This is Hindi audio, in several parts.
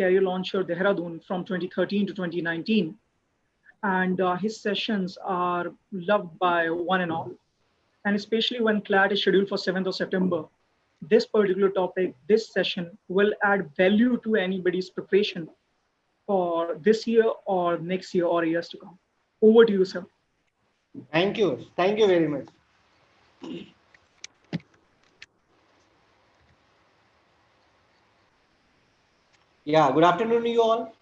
Career Launcher Dehradun from 2013 to 2019, and his sessions are loved by one and all. And especially when CLAT is scheduled for 7th of September, this particular topic, this session will add value to anybody's preparation for this year or next year or years to come. Over to you, sir. Thank you. Thank you very much. Yeah, good afternoon, you all.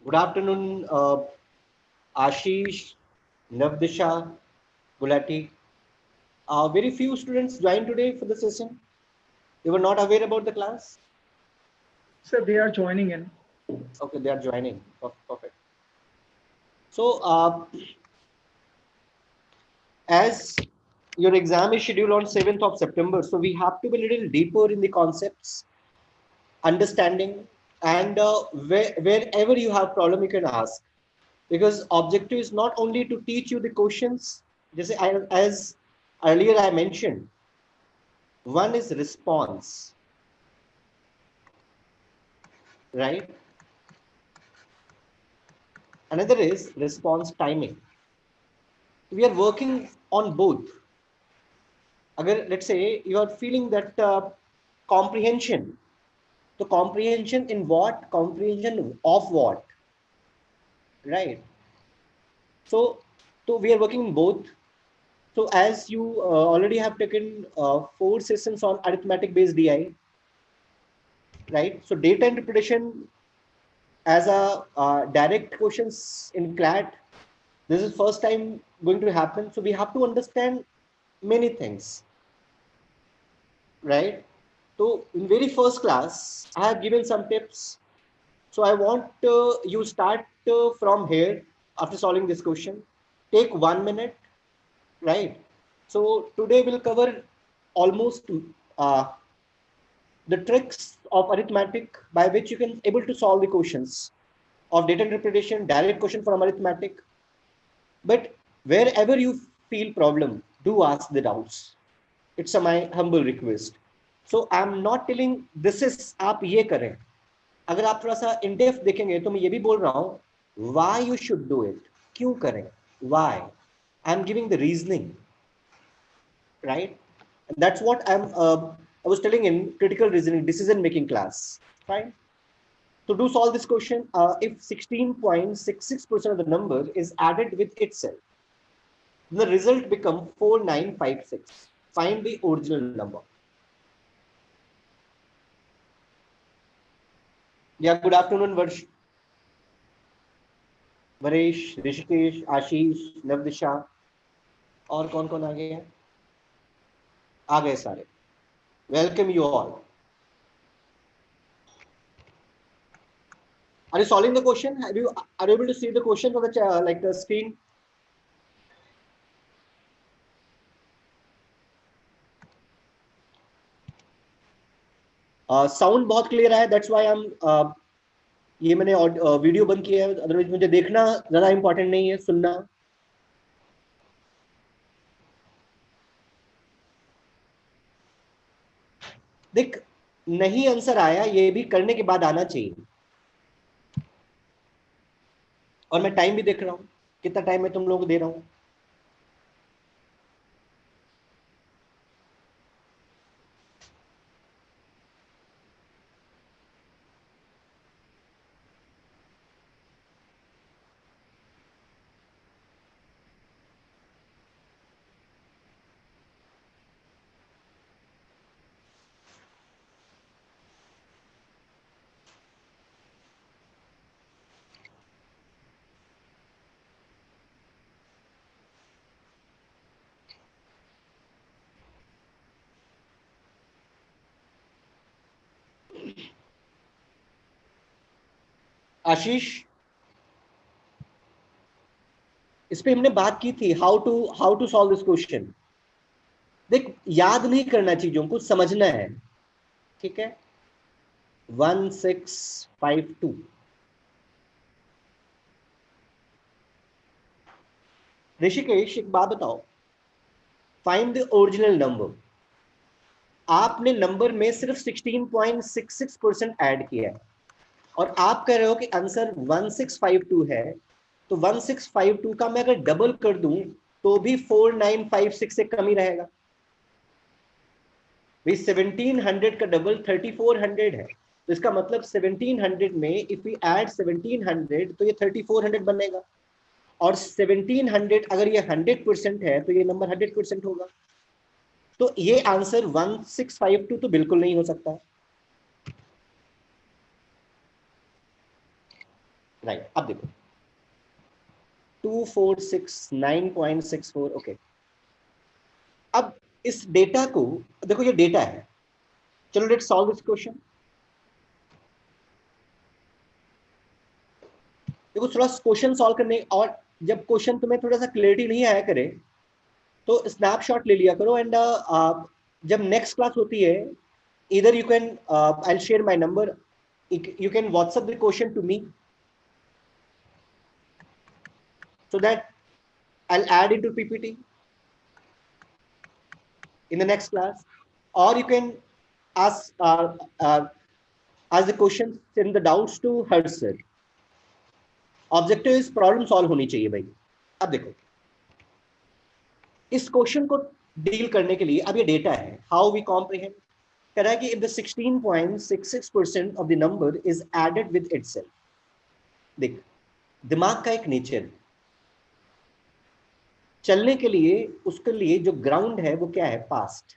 Good afternoon, Ashish, Navdisha, Gulati. Very few students joined today for the session. They were not aware about the class. Sir, they are joining in. Okay, they are joining. Perfect. So, as your exam is scheduled on 7th of September, so we have to be a little deeper in the concepts, understanding, and wherever you have problem, you can ask. Because objective is not only to teach you the questions, as earlier I mentioned, one is response, right? Another is response timing. We are working on both. Agar, let's say you are feeling that comprehension. So comprehension in what? Comprehension of what? Right. So, so we are working both. So as you already have taken 4 sessions on arithmetic based DI, right? So data interpretation as a direct questions in CLAT, this is first time going to happen. So we have to understand many things, right? So in very first class, I have given some tips. So I want you start from here after solving this question. Take 1 minute, right? So today we'll cover almost uh, the tricks of arithmetic by which you can able to solve the questions of data interpretation, direct question from arithmetic. But wherever you feel problem, do ask the doubts. It's a my humble request. So I'm not telling this is आप ये करें. अगर आप थोड़ा सा in depth देखेंगे तो मैं ये भी बोल रहा हूँ why you should do it. क्यों करें? Why? I'm giving the reasoning, right? And that's what I was telling in critical reasoning decision making class, right? So do solve this question. If 16.66% of the number is added with itself, the result become 4956. Find the original number. Yeah, good afternoon, Varesh, Rishikesh, Ashish, Navdisha. और कौन आ गए हैं? आ गए सारे. Welcome you all. Are you solving the question? Are you able to see the question on the like the screen? Sound बहुत क्लियर है. दैट्स व्हाई आई एम ये मैंने वीडियो बंद किया है. अदरवाइज मुझे देखना ज्यादा इंपॉर्टेंट नहीं है, सुनना. देख, नहीं आंसर आया ये भी करने के बाद आना चाहिए. और मैं टाइम भी देख रहा हूँ, कितना टाइम मैं तुम लोगों को दे रहा हूँ. आशीष, इस पे हमने बात की थी how to solve this question. देख, याद नहीं करना चीजों को, समझना है. ठीक है. 1652. ऋषिकेश एक बात बताओ, फाइंड द ओरिजिनल नंबर। आपने नंबर में सिर्फ 16.66% ऐड किया है और आप कह रहे हो कि आंसर 1652 है, तो 1652 का मैं अगर डबल कर दूं तो भी 4956 से कम ही रहेगा। भाई 1700 का डबल 3400 है, तो इसका मतलब 1700 में इफ वी ऐड 1700 तो ये 3400 बनेगा, और 1700 अगर ये 100% है तो ये नंबर 100% होगा। तो ये आंसर 1652 तो बिल्कुल नहीं हो सकता। राइट, अब देखो 2469.64। ओके, अब इस डेटा को देखो, ये डेटा है। चलो लेट्स सॉल्व दिस क्वेश्चन। देखो थोड़ा क्वेश्चन सॉल्व करने, और जब क्वेश्चन तुम्हें थोड़ा सा क्लियरिटी नहीं आया करे तो स्नैपशॉट ले लिया करो, एंड जब नेक्स्ट क्लास होती है, इधर you can I share my number, you can WhatsApp the question to me so that I'll add into PPT in the next class, or you can ask ask the questions, send the doubts to her sir. Objective इस प्रॉब्लम सॉल्व होनी चाहिए भाई। अब देखो इस क्वेश्चन को डील करने के लिए, अब ये डेटा है, हाउ वी कॉम्प्रिहेंड। कह रहा है कि if the 16.66% of the number is added with itself. देख, दिमाग का एक नेचर है, चलने के लिए उसके लिए जो ग्राउंड है वो क्या है, पास्ट।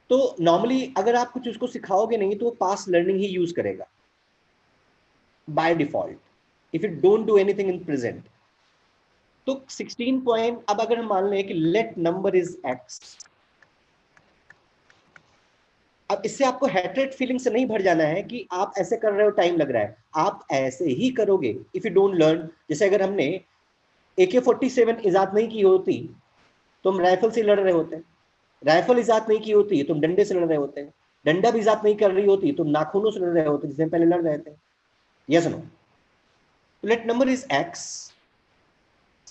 तो नॉर्मली अगर आप कुछ उसको सिखाओगे नहीं तो वो पास्ट लर्निंग ही यूज करेगा by default, if you don't do anything in present. तो 16 पॉइंट, अब अगर हम मान लें कि लेट नंबर इज एक्स, अब इससे आपको हेट्रेट फीलिंग से नहीं भर जाना है कि आप ऐसे कर रहे हो, टाइम लग रहा है। आप ऐसे ही करोगे इफ यू डोंट लर्न। जैसे अगर हमने AK-47 इजाद नहीं की होती तो हम राइफल से लड़ रहे होते हैं, राइफल इजाद नहीं की होती तो हम डंडे से लड़ रहे होते हैं, डंडा भी इजाद नहीं कर रही होती तो नाखूनों से लड़ रहे होते जिससे पहले लड़ रहे थे। Yes no? Let number is x,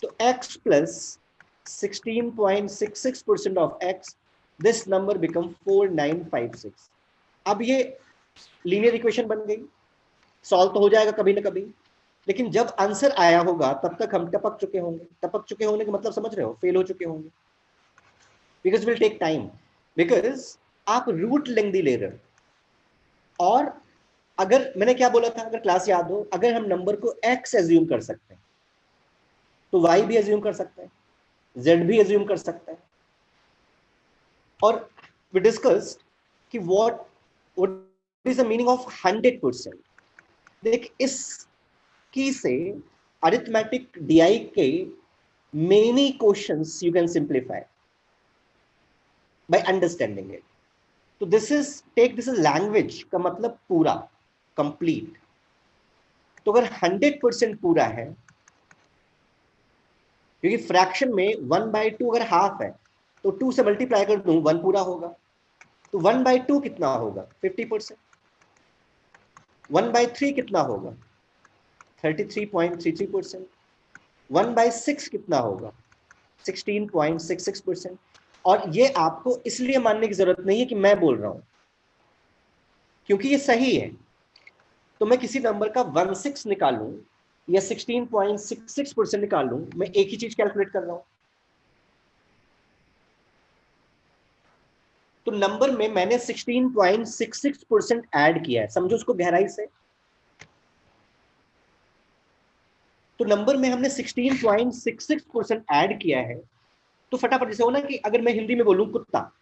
तो x plus 16.66% of x, this number become 4956। अब ये लीनियर इक्वेशन बन गई, सॉल्व तो हो जाएगा कभी ना कभी, लेकिन जब आंसर आया होगा तब तक हम टपक चुके होंगे। टपक चुके होने का मतलब समझ रहे हो, फेल हो चुके होंगे, because will take time, because आप रूट लेंथी ले रहे हो। और अगर मैंने क्या बोला था, अगर क्लास याद हो, अगर हम नंबर को x एज्यूम कर सकते हैं तो y भी एज्यूम कर सकते हैं, z भी एज्यूम कर सकता है। और वी डिस्कस्ड कि what is the meaning of 100%। देख, इस की से अरिथमेटिक DI के many questions you can simplify by understanding it. तो दिस इज लैंग्वेज का मतलब पूरा, कंप्लीट। तो अगर 100% पूरा है, क्योंकि फ्रैक्शन में 1/2 अगर हाफ है तो 2 से मल्टीप्लाई कर दूं 1 पूरा होगा, तो 1/2 कितना होगा, 50%। 1/3 कितना होगा, 33.33%। 1/6 कितना होगा, 16.66%। और ये आपको इसलिए मानने की जरूरत नहीं है कि मैं बोल रहा हूं, क्योंकि ये सही है। तो मैं किसी नंबर का 16 निकालूं या 16.66% निकाल लूं, मैं एक ही चीज कैलकुलेट कर रहा हूं। तो नंबर में मैंने 16.66% ऐड किया है, समझो उसको गहराई से। तो नंबर में हमने 16.66% ऐड किया है, तो फटाफट जैसे हो ना कि अगर मैं हिंदी में बोलूं कुत्ता,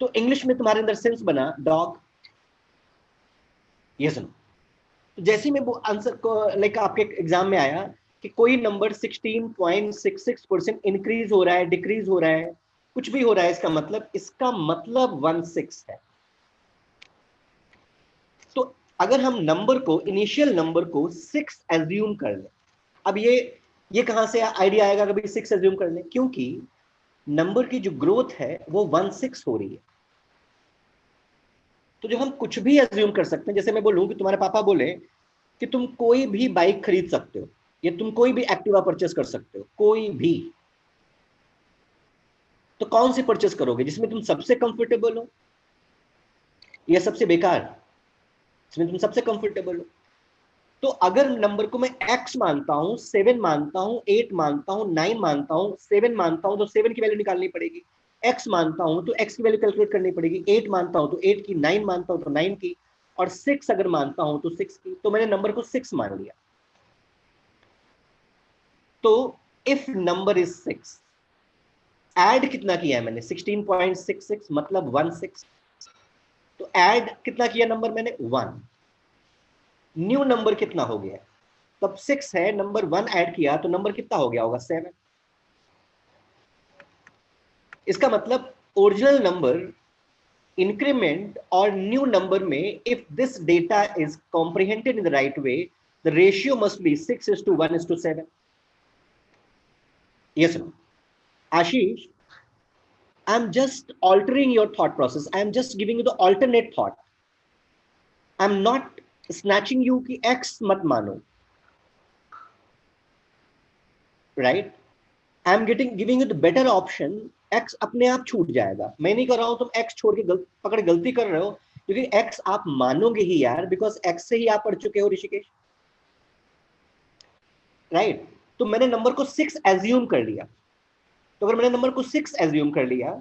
तो इंग्लिश में तुम्हारे अंदर सेंस बना डॉग। ये सुनो, तो जैसे ही मैं वो आंसर को लाइक आपके एग्जाम में आया कि कोई नंबर 16.66% इंक्रीज हो रहा है, डिक्रीज हो रहा है, कुछ भी हो रहा है, इसका मतलब 16 है। तो अगर हम नंबर को, इनिशियल नंबर को 6 एज्यूम कर लें, अब ये कहां से आइडिया आएगा कभी 6 एज्यूम कर लें, क्योंकि नंबर की जो ग्रोथ है वो 16 हो रही है। तो जो हम कुछ भी एज्यूम कर सकते हैं, जैसे मैं बोलूं कि तुम्हारे पापा बोले कि तुम कोई भी बाइक खरीद सकते हो या तुम कोई भी एक्टिवा परचेस कर सकते हो, कोई भी, तो कौन सी परचेस करोगे, जिसमें तुम सबसे कंफर्टेबल हो या सबसे बेकार, जिसमें तुम सबसे कंफर्टेबल हो? तो अगर नंबर को मैं x मानता हूं, 7 मानता हूं, 8 मानता हूं, 9 मानता हूं, 7 मानता हूं, तो 7 की वैल्यू निकालनी पड़ेगी। x मानता हूं तो x की वैल्यू कैलकुलेट करनी पड़ेगी। 8 मानता हूं तो 8 की, 9 मानता हूं तो 9 की, और 6 अगर मानता हूं तो 6 की। तो मैंने नंबर को 6 मान लिया। तो इफ नंबर इज 6, ऐड कितना किया है मैंने, 16.66 मतलब 16। तो ऐड कितना किया नंबर मैंने, 1। न्यू नंबर कितना हो गया, तब 6 है, नंबर 1 ऐड किया तो नंबर कितना हो गया होगा, 7। इसका मतलब ओरिजिनल नंबर, इंक्रीमेंट और न्यू नंबर में, if this data is comprehended in the right way, the ratio must be 6:1:7। Yes no Ashish, I am just altering your thought process, I am just giving you the alternate thought, I am not snatching you कि x मत मानो, right? I am giving you the better option. x अपने आप छूट जाएगा, मैं नहीं कर रहा हूं तुम x छोड़ के पकड़ गलती कर रहे हो, क्योंकि x आप मानोगे ही यार, बिकॉज x से ही आप पढ़ चुके हो ऋषिकेश, राइट? तो मैंने नंबर को 6 एज्यूम कर लिया। तो अगर मैंने नंबर को 6 एज्यूम कर लिया,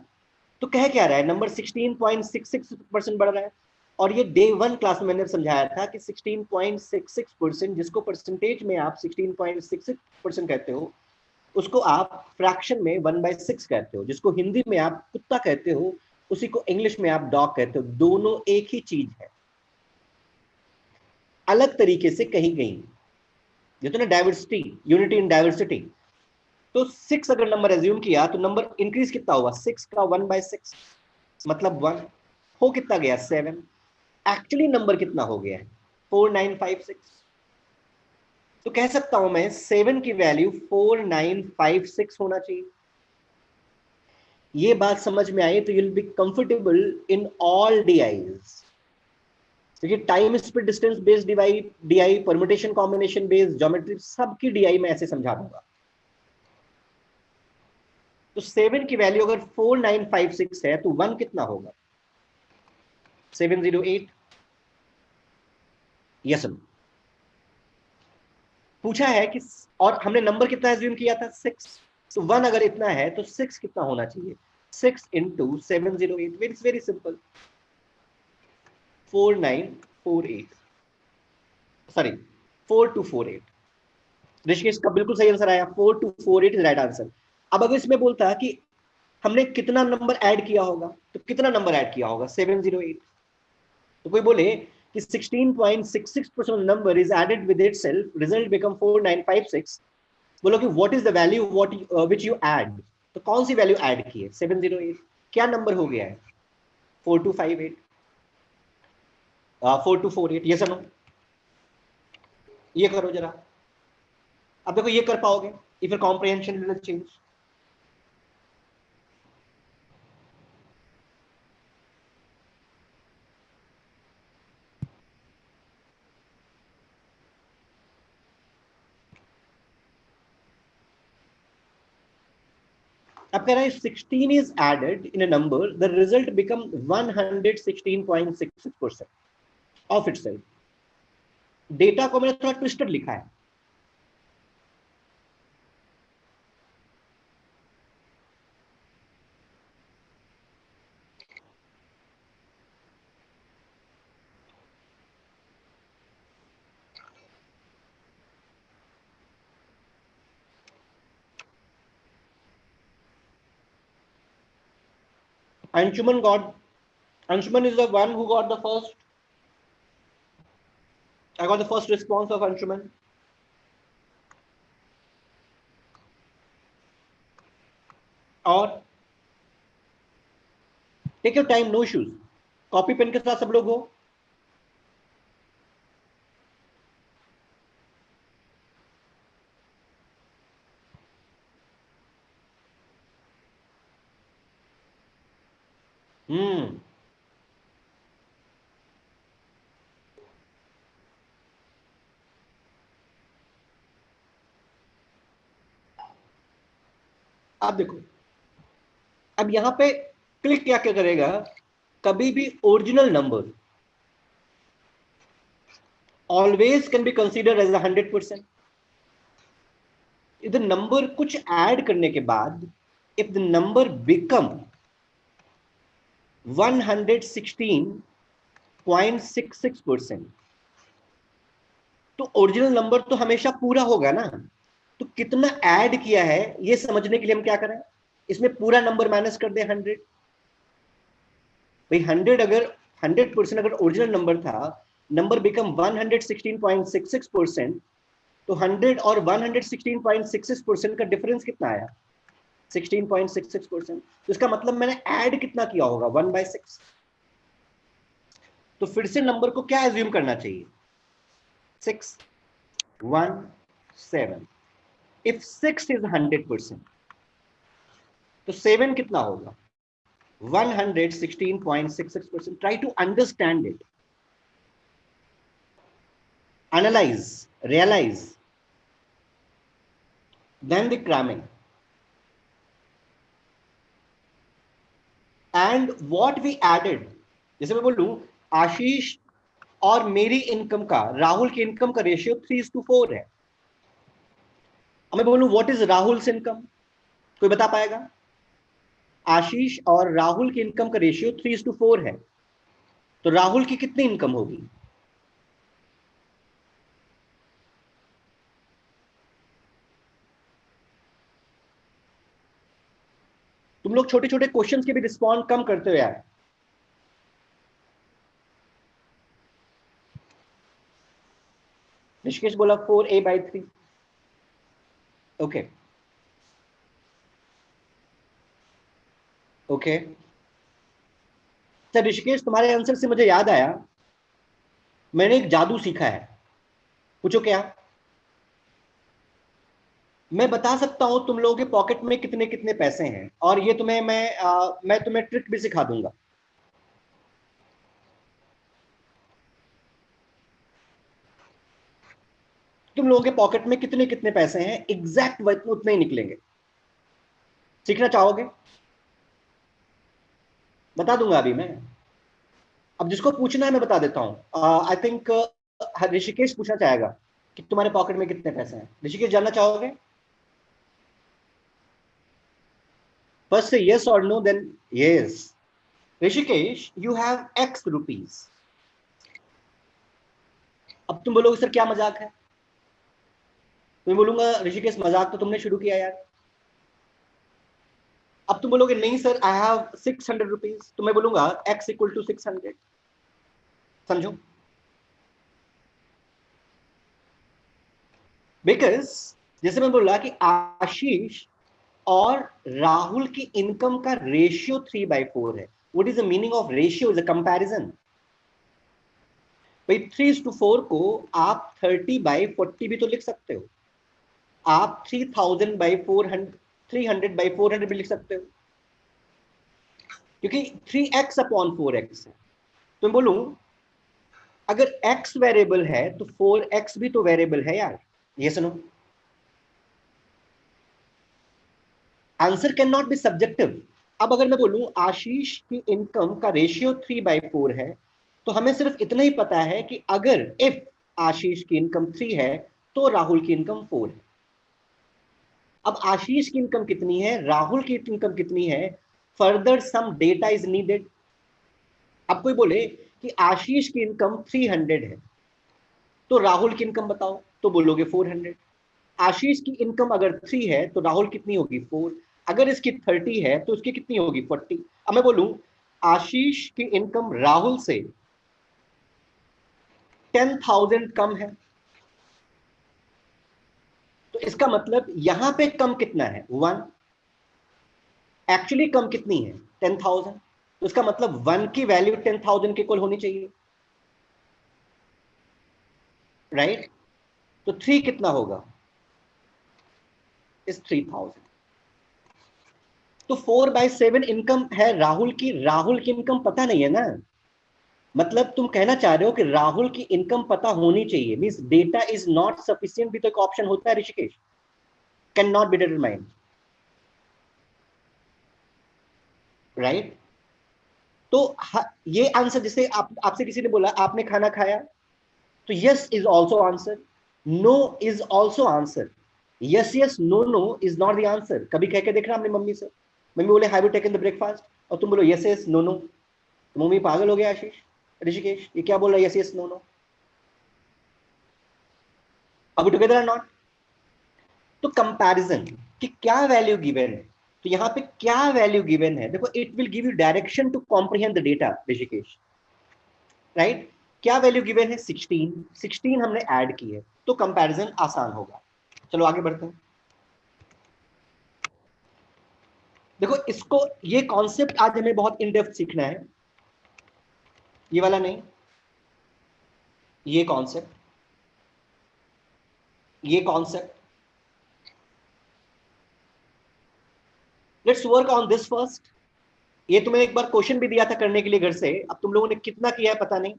तो कह क्या रहा है, नंबर 16.66% बढ़ रहा है। और ये डे 1 क्लास में मैंने समझाया था कि 16.66%, जिसको परसेंटेज में आप 16.66% कहते हो, उसको आप फ्रैक्शन में 1/6 कहते हो, जिसको हिंदी में आप कुत्ता कहते हो, उसी को इंग्लिश में आप डॉग कहते हो। दोनों एक ही चीज है, अलग तरीके से कही गई। ये तो ना डाइवर्सिटी, यूनिटी इन डाइवर्सिटी। तो 6 अगर नंबर एज्यूम किया तो नंबर इंक्रीज कितना हुआ, 6 का 1/6 मतलब 1, हो कितना गया, 7। एक्चुअली नंबर कितना हो गया है, 4956। तो कह सकता हूं मैं 7 की वैल्यू 4956 होना चाहिए। ये बात समझ में आई तो you will be comfortable in all DIs, क्योंकि time speed distance based DI, permutation combination based geometry, सबकी डीआई में ऐसे समझा दूंगा। तो 7 की वैल्यू अगर 4956 है तो 1 कितना होगा, 708। यस, पूछा है कि, और हमने नंबर कितना एज्यूम किया था, 6। तो 1 अगर इतना है तो 6 कितना होना चाहिए, 6 into 708, it's very simple, 4948, sorry 4248। Rishikesh का बिल्कुल सही आंसर आया, 4248 इज राइट आंसर। अब अगर इसमें बोलता है कि हमने कितना नंबर ऐड किया होगा, तो कितना नंबर ऐड किया होगा, 708। तो कोई बोले कि 16.66% number is added with itself, result become 4956, बोलो कि what is the value what which you add, तो कौन सी वैल्यू ऐड की है, 708, क्या नंबर हो गया है, 4258, 4248। ये सुनो, ये करो जरा, अब देखो ये कर पाओगे, if your comprehension will change. अब कह रहा है 16 is added in a number, the result become 116.66% of itself। Data को मैंने थोड़ा ट्विस्टेड लिखा है। Anshuman got, Anshuman is the one who got the first, I got the first response of Anshuman। और take your time, no issues, copy pen के साथ सब लोग हो। हम्म, अब देखो, अब यहां पे क्लिक क्या क्या करेगा, कभी भी original number always can be consider as 100%. इधर नंबर कुछ ऐड करने के बाद इफ द नंबर बिकम 116.66%, तो ओरिजिनल नंबर तो हमेशा पूरा होगा ना. तो कितना ऐड किया है ये समझने के लिए हम क्या करें, इसमें पूरा नंबर माइनस कर दे 100. भाई 100 अगर 100% अगर ओरिजिनल नंबर था, नंबर बिकम 116.66%, तो 100 और 116.66% का डिफरेंस कितना आया, 16.66%. तो इसका मतलब मैंने ऐड कितना किया होगा, 1/6. तो फिर से नंबर को क्या एज्यूम करना चाहिए, 6, 1, 7. इफ 6 इज 100%, तो 7 कितना होगा, 116.66%. Try to understand it, analyze, realize, then the cramming. And what we added, जैसे मैं बोलूं आशीष और मेरी इनकम का, राहुल की इनकम का रेशियो 3:4 है. अब मैं बोलूं व्हाट इज राहुल्स इनकम, कोई बता पाएगा? आशीष और राहुल की इनकम का रेशियो 3:4 है, तो राहुल की कितनी इनकम होगी? तुम लोग छोटे छोटे क्वेश्चंस के भी रिस्पॉन्ड कम करते हो यार. ऋषिकेश बोला 4a/3. Okay okay. Sir Rishikesh, तुम्हारे आंसर से मुझे याद आया, मैंने एक जादू सीखा है. पूछो क्या? मैं बता सकता हूं तुम लोगों के पॉकेट में कितने कितने पैसे हैं, और ये तुम्हें मैं तुम्हें ट्रिक भी सिखा दूंगा. तुम लोगों के पॉकेट में कितने कितने पैसे हैं, एग्जैक्ट उतने ही निकलेंगे. सीखना चाहोगे? बता दूंगा अभी मैं. अब जिसको पूछना है मैं बता देता हूं. आई थिंक ऋषिकेश पूछना चाहेगा कि तुम्हारे पॉकेट में कितने पैसे हैं. ऋषिकेश जानना चाहोगे? फर्स्ट से yes or no, then yes. Rishikesh, you have X rupees. अब तुम बोलोगे सर क्या मजाक है, तो मैं बोलूंगा ऋषिकेश मजाक तो तुमने शुरू किया यार. अब तुम बोलोगे नहीं सर आई हैव 600 रुपीज, तो मैं बोलूंगा x = 600. समझो? बिकॉज जैसे मैं बोला कि आशीष और राहुल की इनकम का रेशियो 3/4 है. What is the meaning of ratio? Is a comparison. भाई 3:4 को आप 30/40 भी तो लिख सकते हो, आप 3000/400 300/400 भी लिख सकते हो, क्योंकि 3x/4x है. तो मैं बोलूं अगर x वेरिएबल है तो 4x भी तो वेरिएबल है यार. ये सुनो, answer can not be subjective. अब अगर मैं बोलूं आशीष की इनकम का रेशियो 3/4 है, तो हमें सिर्फ इतना ही पता है कि अगर इफ आशीष की इनकम 3 है तो राहुल की इनकम 4 है. अब आशीष की इनकम कितनी है, राहुल की इनकम कितनी है, further some data is needed. अब कोई बोले कि आशीष की इनकम 300 है, तो राहुल की इनकम बताओ, तो बोलोगे 400. आशीष की इनकम अगर 3 है तो राहुल कितनी होगी, 4. अगर इसकी 30 है तो उसकी कितनी होगी, 40. अब मैं बोलूं आशीष की इनकम राहुल से 10,000 कम है, तो इसका मतलब यहां पे कम कितना है, 1. एक्चुअली कम कितनी है, 10,000. तो इसका मतलब 1 की वैल्यू 10,000 के इक्वल होनी चाहिए, राइट? तो 3 कितना होगा, इस 3,000. तो 4/7 इनकम है राहुल की. राहुल की इनकम पता नहीं है ना, मतलब तुम कहना चाह रहे हो कि राहुल की इनकम पता होनी चाहिए, means data is not sufficient भी तो एक ऑप्शन होता है Rishikesh, can not be determined. Right? तो ये आंसर, जैसे आपसे किसी ने बोला आपने खाना खाया, तो yes is also answer, no is also answer. Yes yes no no is not the answer. कभी कह के देखना अपनी मम्मी से, मम्मी बोले have you taken the breakfast, और तुम बोलो यस यस नो नो, तो मम्मी पागल हो गया आशीष, ऋषिकेश ये क्या बोल रहा है यस यस नो नो? अभी टुगेदर आर नॉट? तो कंपैरिजन कि क्या वैल्यू गिवन है, तो यहाँ पे क्या वैल्यू गिवन है देखो, it will give you direction to comprehend the data Rishikesh, right? क्या वैल्यू गिवन है? 16 हमने ऐड की है, तो कंपैरिजन आसान होगा। चलो आगे बढ़ते हैं। देखो इसको, ये कॉन्सेप्ट आज हमें बहुत इन डेप्थ सीखना है, ये वाला नहीं, ये कॉन्सेप्ट, ये concept. Let's work on this first. ये तुम्हें एक बार क्वेश्चन भी दिया था करने के लिए घर से, अब तुम लोगों ने कितना किया है पता नहीं।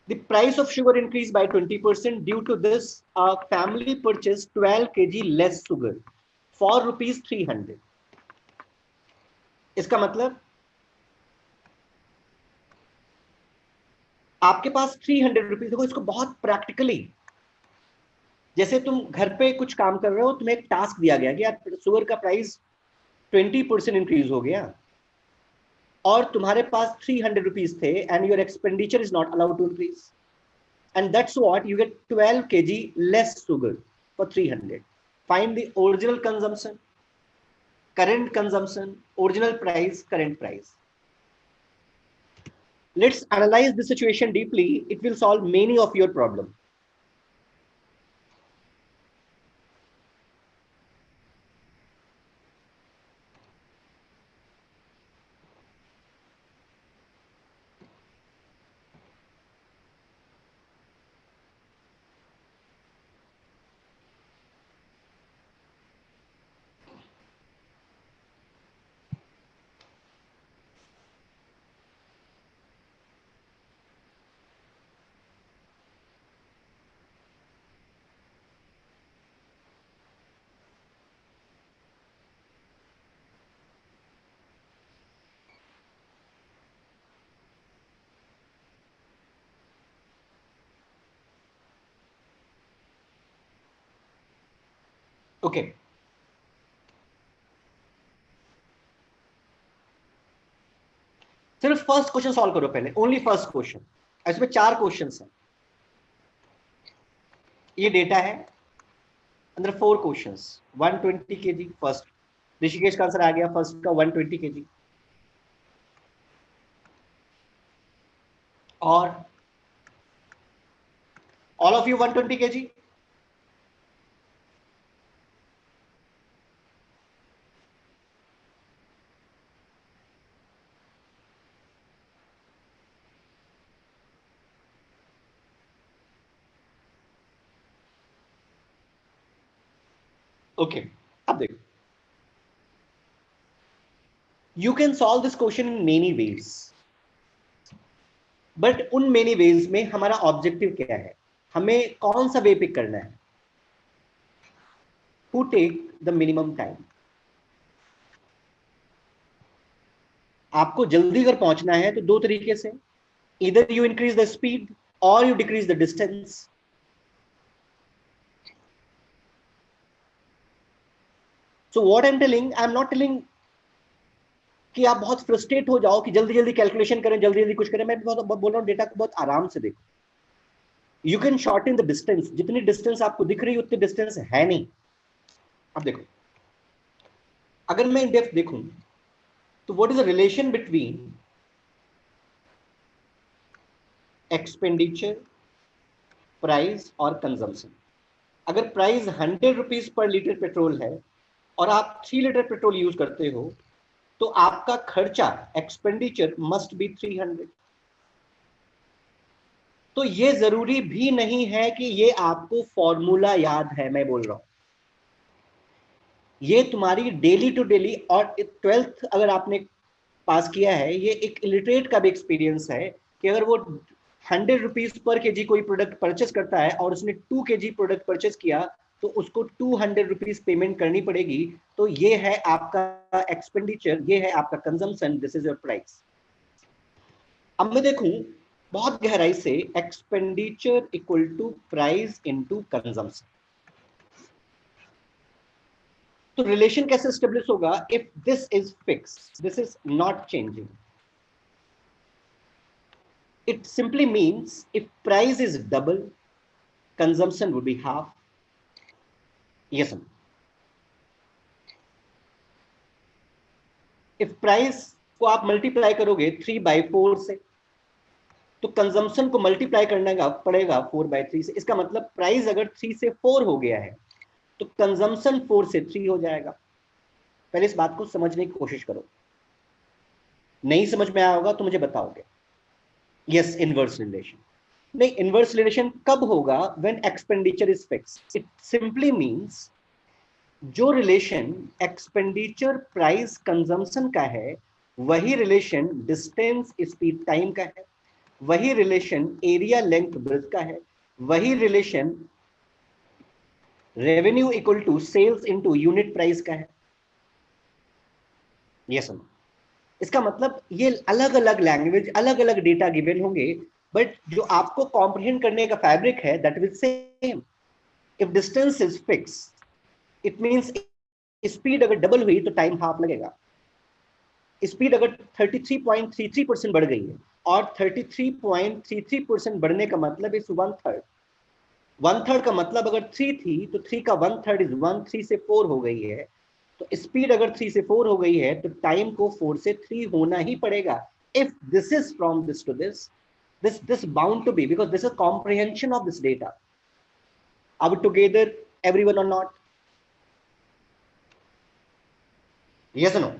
The price of sugar increased by 20%. Due to this, a family purchased 12 kg less sugar for rupees 300. इसका मतलब आपके पास 300 रुपीज। देखो इसको बहुत प्रैक्टिकली, जैसे तुम घर पे कुछ काम कर रहे हो, तुम्हें एक टास्क दिया गया कि यार शुगर का प्राइस 20% इंक्रीज हो गया, और तुम्हारे पास 300 रुपीज थे, and your expenditure is not allowed to increase, and that's what you get 12 kg less sugar for 300. Find the original consumption, current consumption, original price, current price. Let's analyze the situation deeply. It will solve many of your problems. Okay. सिर्फ फर्स्ट क्वेश्चन सॉल्व करो पहले, ओनली फर्स्ट क्वेश्चन। इसमें 4 क्वेश्चंस हैं, ये डेटा है, अंदर 4 क्वेश्चंस। 120 kg फर्स्ट, ऋषिकेश का आंसर आ गया फर्स्ट का 120 kg, और all of you 120 kg। Okay, अब देखो, you can solve this question in many ways, but उन मेनी वेज में हमारा ऑब्जेक्टिव क्या है, हमें कौन सा वे पिक करना है? Who take the minimum time. आपको जल्दी अगर पहुंचना है तो 2 तरीके से, इधर यू इंक्रीज द स्पीड और you decrease the distance. So what I am telling, I am not telling कि आप बहुत फ्रस्ट्रेट हो जाओ कि जल्दी जल्दी कैलकुलेशन करें, जल्दी जल्दी कुछ करें। मैं बोल रहा हूँ डेटा को बहुत आराम से देखो। You can shorten the distance, जितनी डिस्टेंस आपको दिख रही है उतनी डिस्टेंस है नहीं। अब देखो, अगर मैं इन डेप्थ देखूं तो what is the relation between expenditure, price और कंजम्पशन। अगर price 100 rupees per litre petrol है और आप 3 लीटर पेट्रोल यूज करते हो, तो आपका खर्चा, एक्सपेंडिचर मस्ट बी 300। तो ये जरूरी भी नहीं है कि ये आपको फॉर्मूला याद है, मैं बोल रहा हूं ये तुम्हारी डेली टू डेली, और 12th अगर आपने पास किया है, ये एक इलिटरेट का भी एक्सपीरियंस है कि अगर वो 100 रुपीज पर केजी कोई प्रोडक्ट परचेस करता है और उसने 2 kg प्रोडक्ट परचेस किया, तो उसको 200 रुपीज पेमेंट करनी पड़ेगी। तो ये है आपका एक्सपेंडिचर, ये है आपका consumption, this is your price. अब मैं देखूं बहुत गहराई से, expenditure equal to price into consumption, तो रिलेशन कैसे स्टेब्लिश होगा? If this is fix, this is not changing, it simply means if price is double, consumption would be half. Yes or no? If price को आप मल्टीप्लाई करोगे 3/4 से, तो कंजम्पशन को मल्टीप्लाई करना पड़ेगा 4/3 से। इसका मतलब प्राइस अगर 3 से 4 हो गया है तो कंजम्पशन 4 से 3 हो जाएगा। पहले इस बात को समझने की कोशिश करो, नहीं समझ में आया होगा तो मुझे बताओगे। Yes, inverse relation. नहीं, इनवर्स रिलेशन कब होगा? When expenditure is fix. It simply means जो रिलेशन एक्सपेंडिचर प्राइस कंजम्पशन का है, वही रिलेशन डिस्टेंस स्पीड टाइम का है, वही रिलेशन एरिया लेंथ ब्रेथ का है, वही relation revenue equal to sales into unit price का है। ये सुनो, इसका मतलब ये अलग अलग लैंग्वेज, अलग अलग डेटा गिवन होंगे, बट जो आपको कॉम्प्रिहेंड करने का फैब्रिक है that will same. If distance is fix, it means speed अगर डबल हुई तो टाइम हाफ लगेगा। स्पीड अगर 33.33% बढ़ गई है, और 33.33% बढ़ने का मतलब इस 1/3, 1/3 का मतलब अगर 3 थी तो 3 का 1/3 इज 1, 3 से 4 हो गई है। तो स्पीड अगर 3 से 4 हो गई है तो टाइम को 4 से 3 होना ही पड़ेगा। If this is from this to this, this bound to be, because this is comprehension of this data. Are we together, everyone, or not? Yes or no?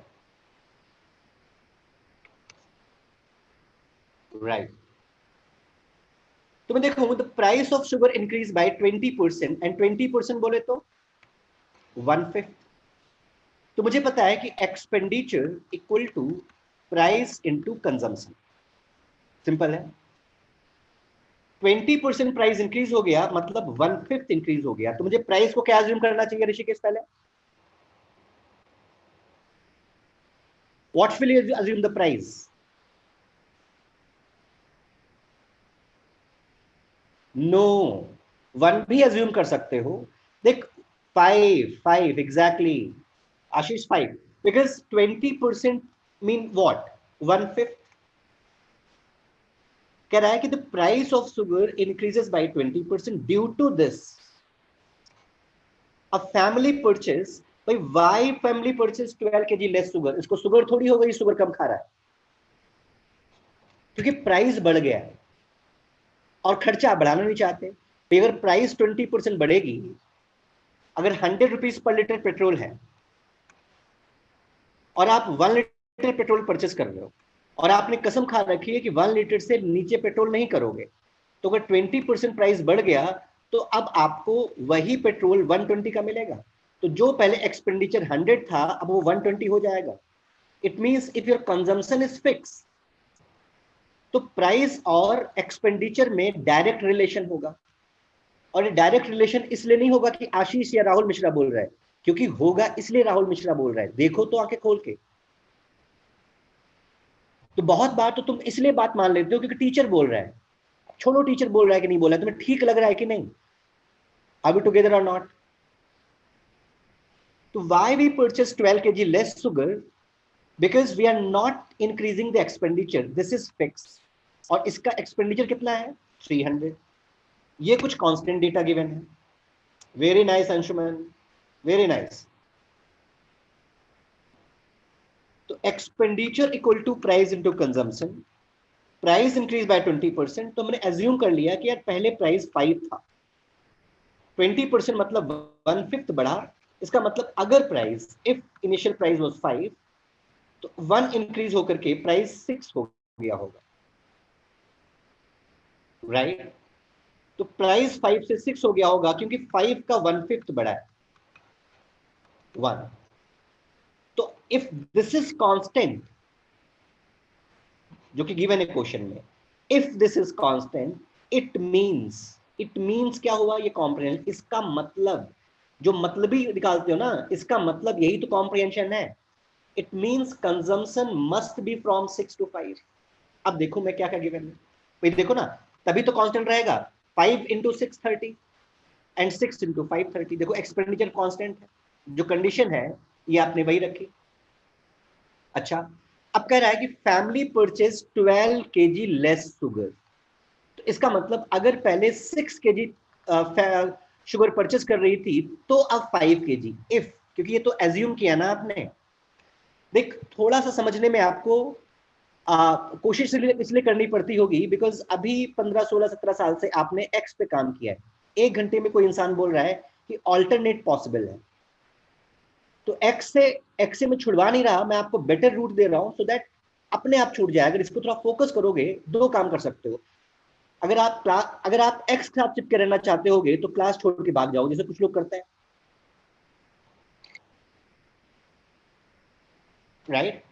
Right. तो मैं देखूं the price of sugar increased by 20%, and 20% बोले तो 1/5। तो मुझे पता है कि expenditure equal to price into consumption. Simple है। 20% प्राइस इंक्रीज हो गया मतलब 1/5 इंक्रीज हो गया। तो मुझे प्राइस को क्या अज्यूम करना चाहिए ऋषिकेश? पहले what will you assume the price? No, 1 भी अज्यूम कर सकते हो। देख, 5 exactly Ashish, 5, because 20% mean what? 1/5। कह रहा है कि the price of sugar increases by 20% due to this. A family purchase, भाई why family purchase 12 kg less sugar? इसको शुगर थोड़ी हो गई, शुगर कम खा रहा है, क्योंकि प्राइस बढ़ गया है और खर्चा बढ़ाना नहीं चाहते। तो अगर प्राइस 20% बढ़ेगी, अगर 100 रुपीज पर लीटर पेट्रोल है और आप 1 लीटर पेट्रोल परचेस कर रहे हो, और आपने कसम खा रखी है कि 1 लीटर से नीचे पेट्रोल नहीं करोगे, तो अगर 20% प्राइस बढ़ गया तो अब आपको वही पेट्रोल 120 का मिलेगा। तो जो पहले एक्सपेंडिचर 100 था अब वो 120 हो जाएगा। It means if your consumption is fix, तो प्राइस और एक्सपेंडिचर में डायरेक्ट रिलेशन होगा। और ये डायरेक्ट रिलेशन इसलिए नहीं होगा कि आशीष या राहुल मिश्रा बोल रहा है, क्योंकि होगा इसलिए राहुल मिश्रा बोल रहा है। देखो तो आंखें खोल के। तो बहुत बार तो तुम इसलिए बात मान लेते हो क्योंकि टीचर बोल रहा है। छोड़ो टीचर बोल रहा है कि नहीं बोल रहा है, तुम्हें ठीक लग रहा है कि नहीं? आर वी टुगेदर और नॉट? तो why we purchase 12 kg less sugar? Because we are not increasing the expenditure, this is fix. और इसका एक्सपेंडिचर कितना है? 300। ये कुछ कांस्टेंट डेटा गिवन है। Very nice Anshuman, very nice. तो expenditure equal to price into consumption, price increase by 20%। तो मैंने एज्यूम कर लिया कि यार पहले प्राइस 5 था, 20% मतलब 1/5 बढ़ा। इसका मतलब अगर price, if initial price was 5, तो 1 इंक्रीज होकर के प्राइस 6 हो गया होगा, राइट? तो प्राइस 5 से 6 हो गया होगा क्योंकि 5 का 1/5 बढ़ा है, 1। तो इफ दिस इज कांस्टेंट, जो कि गिवन है क्वेश्चन में, if this is constant, it means क्या हुआ? ये कॉम्प्रिहेंशन। इसका मतलब जो मतलबी निकालते हो ना, इसका मतलब यही तो कॉम्प्रिहेंशन है। It means consumption must be from 6 to 5। अब देखो मैं क्या क्या गिवन है, भाई देखो ना, तभी तो कांस्टेंट रहेगा। 5 into 6 30 एंड 6 into 5 30। देखो एक्सपेंडिचर कांस्टेंट है, जो कंडीशन है ये आपने वही रखी। अच्छा, अब कह रहा है कि family purchase 12 kg less sugar. तो इसका मतलब अगर पहले 6 kg शुगर परचेज कर रही थी तो अब 5 kg इफ, क्योंकि ये तो एज्यूम किया ना आपने। देख थोड़ा सा समझने में आपको कोशिश इसलिए करनी पड़ती होगी बिकॉज अभी 15 16 17 साल से आपने एक्स पे काम किया है। 1 घंटे में कोई इंसान बोल रहा है कि ऑल्टरनेट पॉसिबल है, तो एक्स से मैं छुड़वा नहीं रहा, मैं आपको बेटर रूट दे रहा हूं सो दैट अपने आप छूट जाए। अगर इसको थोड़ा फोकस करोगे दो काम कर सकते हो। अगर आप एक्स के साथ चिपके रहना चाहते होगे तो क्लास छोड़ के भाग जाओ, जैसे कुछ लोग करते हैं, राइट।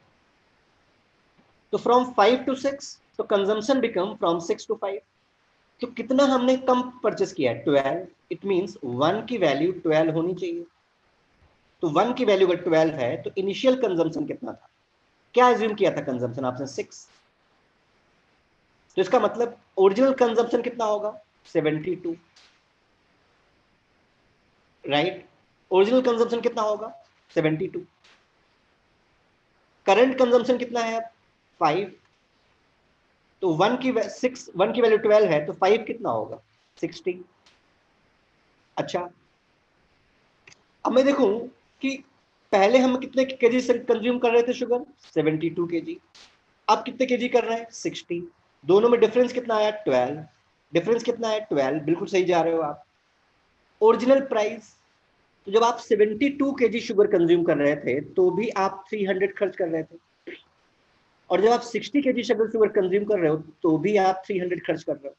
तो फ्रॉम 5 to 6, तो कंजम्पशन बिकम फ्रॉम 6 to 5। तो कितना हमने कम परचेस किया है? 12। इट मींस 1 की वैल्यू 12 होनी चाहिए। तो 1 की वैल्यू अगर 12 है तो इनिशियल कंजम्पशन कितना था? क्या एज्यूम किया था कंजम्पशन आपने? 6। तो इसका मतलब ओरिजिनल कंजम्पशन कितना होगा? 72, राइट। ओरिजिनल कंजम्पशन कितना होगा? 72। करंट कंजम्पशन कितना है अब? 5। तो 1 की वैल्यू 12 है तो 5 कितना होगा? 60। अच्छा, अब मैं देखूं कि पहले हम कितने केजी कंज्यूम कर रहे थे शुगर? 72 केजी। अब कितने केजी कर रहे हैं? 60। दोनों में डिफरेंस कितना आया? 12। डिफरेंस कितना है? 12। बिल्कुल सही जा रहे हो आप। ओरिजिनल प्राइस, तो जब आप 72 केजी शुगर कंज्यूम कर रहे थे तो भी आप 300 खर्च कर रहे थे, और जब आप 60 केजी शुगर कंज्यूम कर रहे हो तो भी आप 300 खर्च कर रहे हो।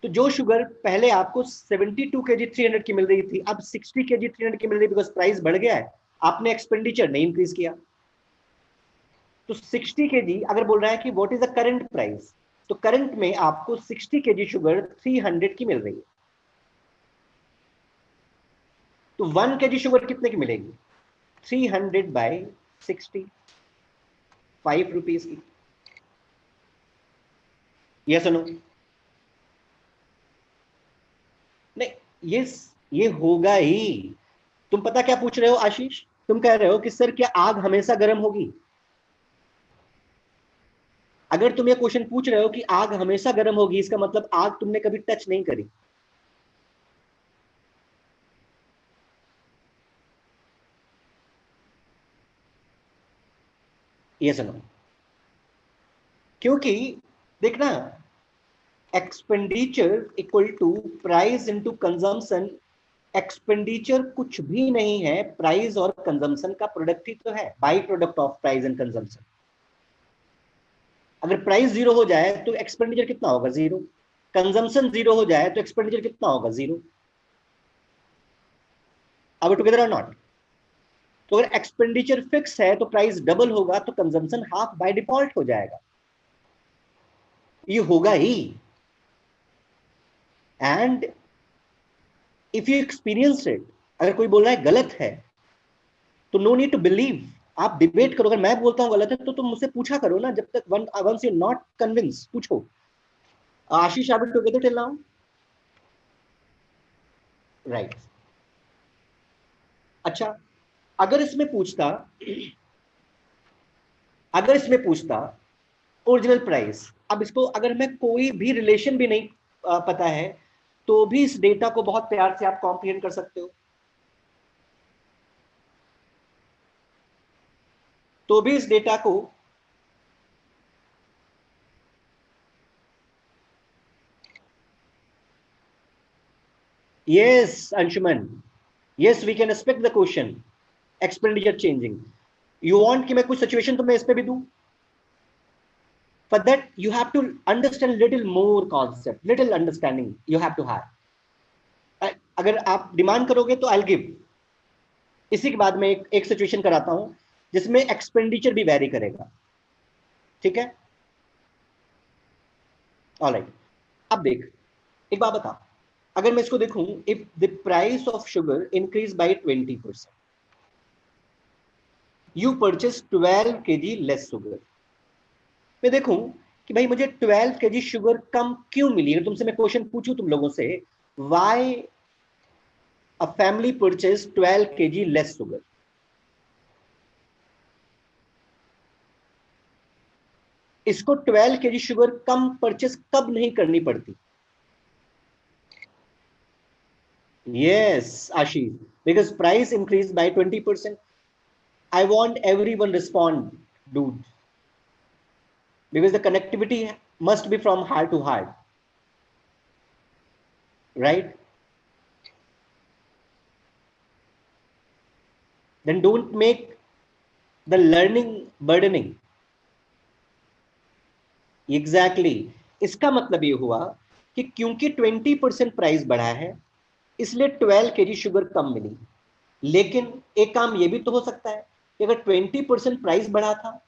तो जो शुगर पहले आपको 72 केजी 300 की मिल रही थी, अब 60 केजी 300 की मिल रही है बिकॉज प्राइस बढ़ गया है, आपने एक्सपेंडिचर नहीं इंक्रीज किया। तो 60 केजी अगर बोल रहा है कि what is the current price, तो करंट में आपको 60 केजी शुगर 300 की मिल रही है। तो 1 केजी शुगर कितने की मिलेगी? 300/60, 5 रुपीज की। ये सुनो, नहीं, ये होगा ही। तुम पता क्या पूछ रहे हो आशीष? तुम कह रहे हो कि सर क्या आग हमेशा गर्म होगी? अगर तुम ये क्वेश्चन पूछ रहे हो कि आग हमेशा गर्म होगी, इसका मतलब आग तुमने कभी टच नहीं करी। ये सुनो, क्योंकि देखना, expenditure equal to price into consumption. Expenditure कुछ भी नहीं है, प्राइस और कंजम्पशन का प्रोडक्ट ही तो है, by product of price and consumption. अगर प्राइस जीरो हो जाए तो एक्सपेंडिचर कितना होगा? जीरो। कंजम्पशन जीरो हो जाए तो एक्सपेंडिचर कितना होगा? जीरो। अब टुगेदर और नॉट? तो अगर एक्सपेंडिचर फिक्स है तो प्राइस डबल होगा तो कंजम्पशन हाफ बाय डिफॉल्ट हो जाएगा। ये होगा ही। And if you experience it, अगर कोई बोल रहा है गलत है तो नो नीड टू बिलीव। आप डिबेट करो, अगर मैं बोलता हूं गलत है तो तुम मुझसे पूछा करो ना, जब तक वंस यू नॉट कन्विंस पूछो। आशीष आप टुगेदर टिल नाउ, राइट। अच्छा, अगर इसमें पूछता अगर इसमें पूछता ओरिजिनल प्राइस, अब इसको अगर मैं कोई भी रिलेशन भी नहीं पता है तो भी इस डेटा को बहुत प्यार से आप कॉम्प्रिहेंड कर सकते हो। तो भी इस डेटा को yes Anshuman, yes we can expect the question expenditure changing. You want कि मैं कुछ सिचुएशन तो मैं इस पे भी दूं? For that you have to understand little more concept, little understanding you have to have. अगर आप डिमांड करोगे तो आई गिव। इसी के बाद में एक सिचुएशन कराता हूं जिसमें एक्सपेंडिचर भी वेरी करेगा, ठीक है? ऑलराइट। अब देख, एक बात बता, अगर मैं इसको देखूं, if the price of sugar increase by 20%, you purchase 12 kg less sugar. मैं देखूं कि भाई मुझे 12 kg शुगर कम क्यों मिली। अगर तुमसे मैं क्वेश्चन पूछूं तुम लोगों से, why a family purchase 12 kg less sugar, इसको 12 kg शुगर कम परचेज कब नहीं करनी पड़ती? Yes, Ashish, because price increased by 20%. I want everyone respond, dude, because the connectivity must be from heart to heart, right? Then don't make the learning burdening. Exactly. इसका मतलब ये हुआ कि क्योंकि 20% प्राइस बढ़ा है, इसलिए 12 kg शुगर कम मिली। लेकिन एक काम ये भी तो हो सकता है कि अगर 20% प्राइस बढ़ा था,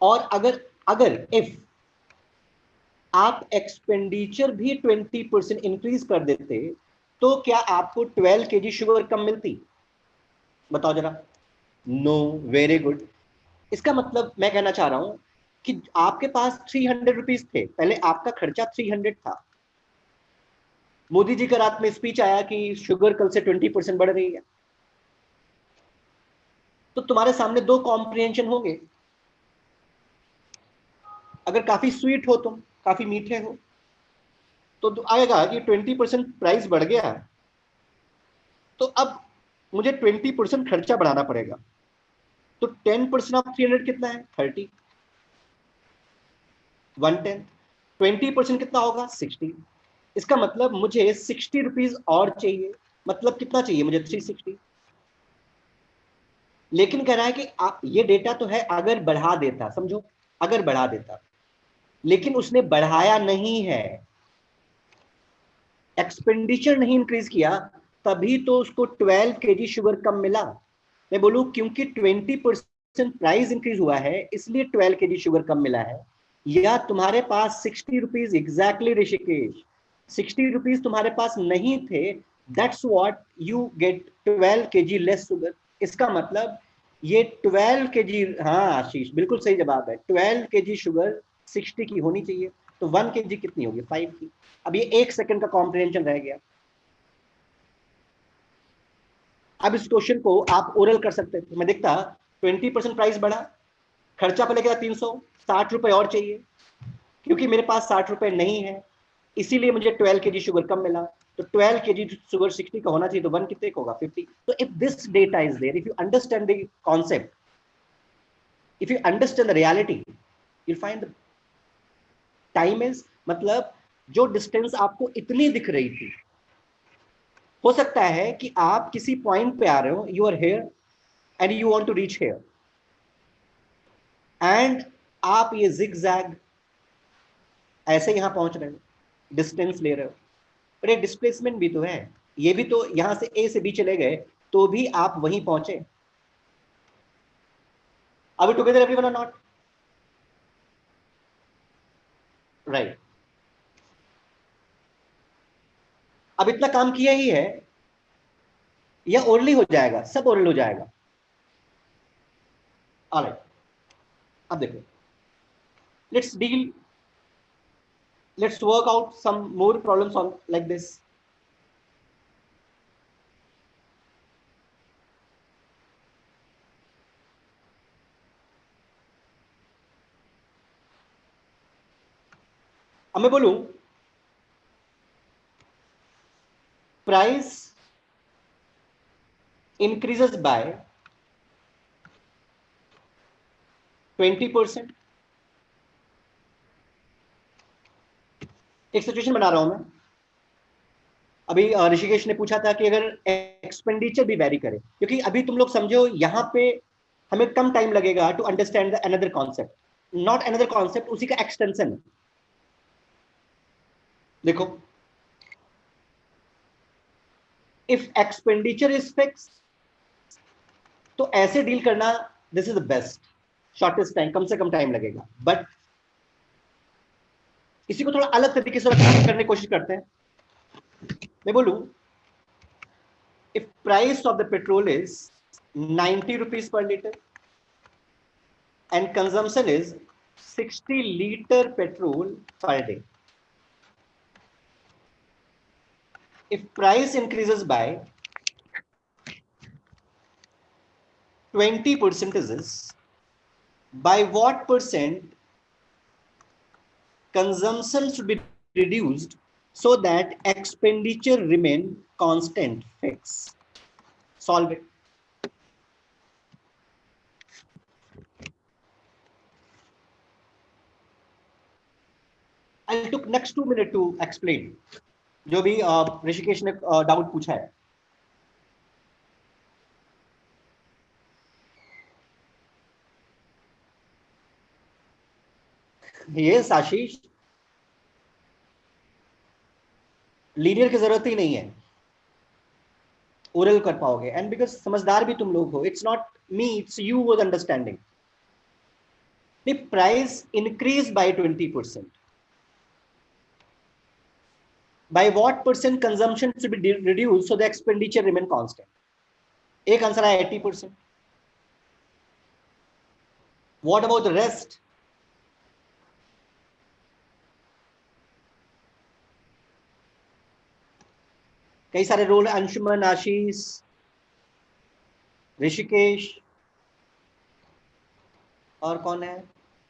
और अगर अगर इफ आप एक्सपेंडिचर भी 20% इंक्रीज कर देते, तो क्या आपको 12 kg शुगर कम मिलती? बताओ जरा। No, very good. इसका मतलब मैं कहना चाह रहा हूं कि आपके पास 300 रुपीज थे, पहले आपका खर्चा 300 था। मोदी जी का रात में स्पीच आया कि शुगर कल से 20% बढ़ रही है, तो तुम्हारे सामने दो कॉम्प्रिहेंशन होंगे। अगर काफी स्वीट हो, तुम काफी मीठे हो, तो आएगा कि 20% प्राइस बढ़ गया, तो अब मुझे 20% खर्चा बढ़ाना पड़ेगा। तो 10% ऑफ 300 कितना है? 30। 1/10। 20% कितना होगा? 60। इसका मतलब मुझे 60 रुपीज और चाहिए। मतलब कितना चाहिए मुझे? 360। लेकिन कह रहा है कि आप, ये डेटा तो है अगर बढ़ा देता, समझो, अगर बढ़ा देता, लेकिन उसने बढ़ाया नहीं है, एक्सपेंडिचर नहीं इंक्रीज किया, तभी तो उसको 12 kg शुगर कम मिला। मैं बोलूं क्योंकि 20% प्राइस इंक्रीज हुआ है इसलिए 12 kg शुगर कम मिला है, या तुम्हारे पास 60 रुपीज एग्जैक्टली ऋषिकेश, 60 रुपीज तुम्हारे पास नहीं थे, that's what you get 12 kg less sugar. इसका मतलब ये 12 kg, हाँ आशीष बिल्कुल सही जवाब है, 12 kg शुगर 60 की होनी चाहिए, तो 1 kg कितनी होगी? 5 की। अब ये 1 सेकंड का कॉम्प्रिहेंशन रह गया। अब इस क्वेश्चन को आप ओरल कर सकते थे। मैं देखता 20% प्राइस बढ़ा, खर्चा पहले क्या? 300, 60 रुपए और चाहिए, क्योंकि मेरे पास 60 रुपए नहीं है, इसीलिए मुझे 12 kg शुगर कम मिला। तो 12 kg शुगर 60 का होना चाहिए, तो 1 कितने का होगा? 50। तो if this data is there, if you understand the concept, if you understand the reality, you find the time is, मतलब जो डिस्टेंस आपको इतनी दिख रही थी, हो सकता है कि आप किसी पॉइंट पे आ रहे हो, you are here and you want to reach here, and आप ये जिगजैग ऐसे यहां पहुंच रहे हो, डिस्टेंस ले रहे हो, पर एक डिस्प्लेसमेंट भी तो है। ये भी तो यहां से ए से बी चले गए तो भी आप वहीं पहुंचे। अभी टुगेदर एवरीवन और नॉट? राइट। अब इतना काम किया ही है, या ओरली हो जाएगा? सब ओरल हो जाएगा। ऑलराइट, अब देखो, let's deal, let's work out some more problems on like this. अब मैं बोलूं प्राइस increases by 20%। एक सिचुएशन बना रहा हूं मैं। अभी ऋषिकेश ने पूछा था कि अगर एक्सपेंडिचर भी वेरी करे, क्योंकि अभी तुम लोग समझो यहां पे हमें कम टाइम लगेगा to understand the another concept, not another concept, उसी का एक्सटेंशन। देखो, इफ एक्सपेंडिचर इज फिक्स, तो ऐसे डील करना, this is the best, shortest time, कम से कम टाइम लगेगा। बट इसी को थोड़ा अलग तरीके से करने की कोशिश करते हैं। मैं बोलूं, if price of the petrol is 90 rupees per liter and consumption is 60 liter petrol per day, if price increases by 20 percentages, by what percent consumption should be reduced so that expenditure remain constant, fixed? Solve it. I'll took next 2 minutes to explain जो भी ऋषिकेश ने डाउट पूछा है. यस आशीष, लीनियर की जरूरत ही नहीं है, ओरल कर पाओगे. एंड बिकॉज समझदार भी तुम लोग हो, it's not me, it's you with understanding. The price increase by 20%. by what percent consumption should be reduced so the expenditure remain constant? एक आंसर है 80%. What about the rest? कई सारे रोल, अंशुमन, आशीष, ऋषिकेश, और कौन है,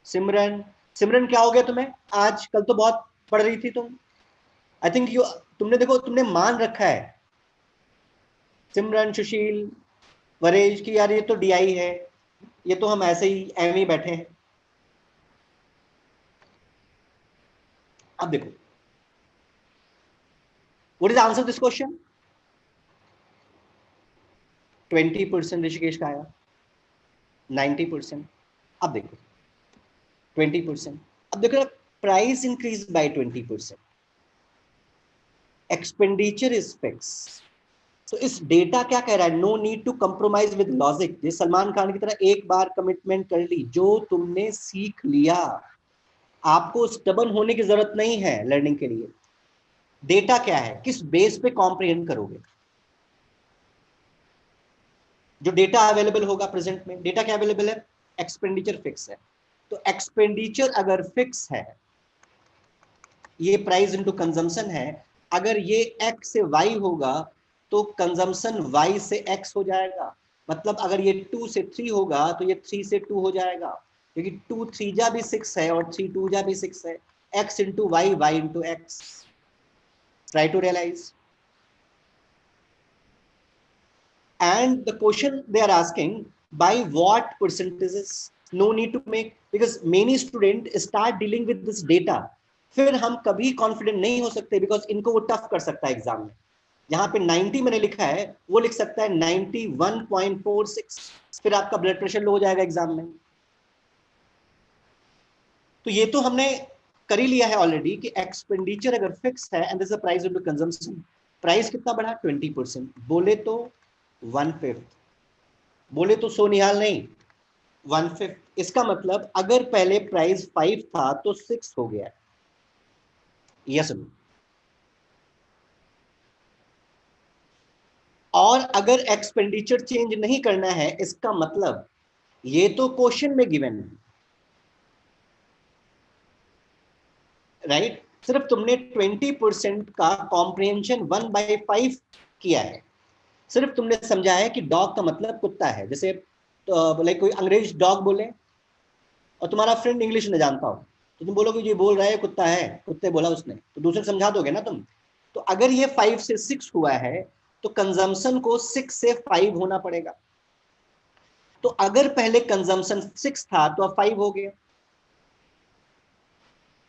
सिमरन. सिमरन क्या हो गया तुम्हें आज? कल तो बहुत पढ़ रही थी तुम. आई थिंक यू, तुमने देखो, तुमने मान रखा है सिमरन, सुशील, वरेज की यार ये तो डीआई है, ये तो हम ऐसे ही एम ही बैठे हैं. अब देखो, what is answer this question? 20% Rishikesh का आया, 90%. अब देखो 20%. अब देखो, price increase by 20%, expenditure is fix. तो इस डेटा क्या कह रहा है? No need to compromise with logic. ये सलमान खान की तरह एक बार कमिटमेंट कर ली, जो तुमने सीख लिया, आपको स्टबन होने की जरूरत नहीं है लर्निंग के लिए. डेटा क्या है, किस बेस पे कॉम्प्रिहेंड करोगे? जो डेटा अवेलेबल होगा प्रेजेंट में, डेटा क्या अवेलेबल है? एक्सपेंडिचर फिक्स है. तो एक्सपेंडिचर अगर फिक्स है, ये प्राइस इनटू कंजम्पशन है, अगर ये x से y होगा तो कंजम्पशन y से x हो जाएगा. मतलब अगर ये 2 से 3 होगा तो ये 3 से 2 हो जाएगा, क्योंकि 2 3 जा भी 6 है और 3 2 जा भी 6 है. x into y, y into x. Try to realise. And the question they are asking, by what percentages? No need to make, because many students start dealing with this data. फिर हम कभी कॉन्फिडेंट नहीं हो सकते, बिकॉज इनको वो टफ कर सकता है एग्जाम में. यहाँ पे 90 मैंने लिखा है, वो लिख सकता है 91.46, फिर आपका ब्लड प्रेशर लो हो जाएगा एग्जाम में. तो ये तो हमने कर ही लिया है ऑलरेडी कि एक्सपेंडिचर अगर फिक्स है and this is price into consumption. Price कितना बढ़ा? 20%. बोले तो 1/5, बोले तो सोनिहाल नहीं, 1/5. इसका मतलब अगर पहले प्राइस 5 था तो 6 हो गया. Yes no? और अगर एक्सपेंडिचर चेंज नहीं करना है, इसका मतलब ये तो क्वेश्चन में गिवन है, राइट? सिर्फ तुमने 20% का कॉम्प्रिहेंशन 1/5 किया है. सिर्फ तुमने समझा है कि डॉग का मतलब कुत्ता है. जैसे तो लाइक कोई अंग्रेज डॉग बोले और तुम्हारा फ्रेंड इंग्लिश नहीं जानता हो, तो तुम बोलोगे ये बोल रहा है कुत्ता है, कुत्ते बोला उसने, तो दूसरे को समझा दोगे ना तुम. तो अगर ये 5 से 6 हुआ है तो कंजम्पशन को 6 से 5 होना पड़ेगा. तो अगर पहले कंजम्पशन 6 था तो अब 5 हो गया.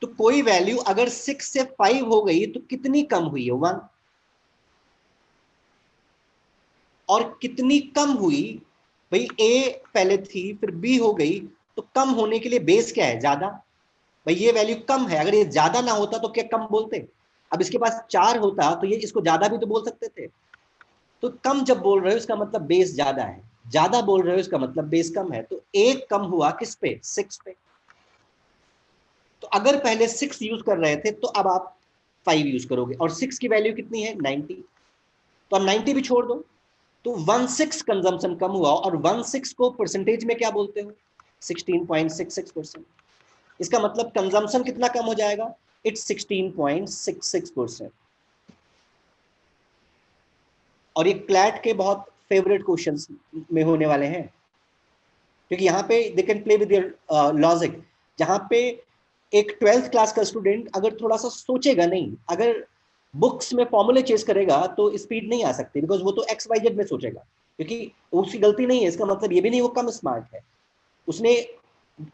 तो कोई वैल्यू अगर 6 से 5 हो गई तो कितनी कम हुई है? 1. और कितनी कम हुई? भाई ए पहले थी फिर बी हो गई, तो कम होने के लिए बेस क्या है? ज्यादा. भाई ये वैल्यू कम है, अगर ये ज्यादा ना होता तो क्या कम बोलते? अब इसके पास 4 होता तो ये इसको ज्यादा भी तो बोल सकते थे. तो कम जब बोल रहे हो इसका मतलब बेस ज्यादा है, ज्यादा बोल रहे हो इसका मतलब बेस कम है. तो एक कम हुआ किस पे? 6 पे. तो अगर पहले 6 यूज कर रहे थे तो अब आप 5 यूज करोगे, और 6 की वैल्यू कितनी है 90, तो अब 90 भी छोड़ दो, तो 1/6 कंजम्पशन कम हुआ, और 1/6 को परसेंटेज में क्या बोलते हो 16.66%। इसका मतलब कंजम्पशन कितना कम हो जाएगा, इट्स 16.66%। और ये क्लैट के बहुत फेवरेट क्वेश्चंस में होने वाले हैं, क्योंकि यहाँ पे they can play with your logic. जहाँ पे एक 12th क्लास का स्टूडेंट अगर थोड़ा सा सोचेगा नहीं, अगर बुक्स में फॉर्मूले चेस करेगा तो स्पीड नहीं आ सकती, बिकॉज वो तो XYZ में सोचेगा, क्योंकि उसकी गलती नहीं है, इसका मतलब ये भी नहीं वो कम स्मार्ट है, उसने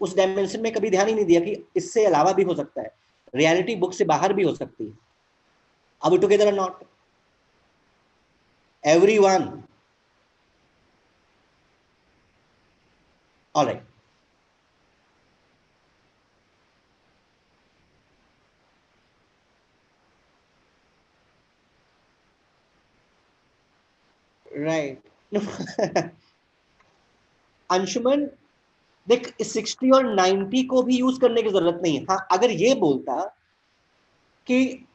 उस डायमेंशन में कभी ध्यान ही नहीं दिया कि इससे अलावा भी हो सकता है, रियलिटी बुक से बाहर भी हो सकती है। अब टुगेदर और not everyone, alright. Right Anshuman, देख 60 और 90 को भी यूज करने की जरूरत नहीं है। हाँ, अगर ये बोलता कि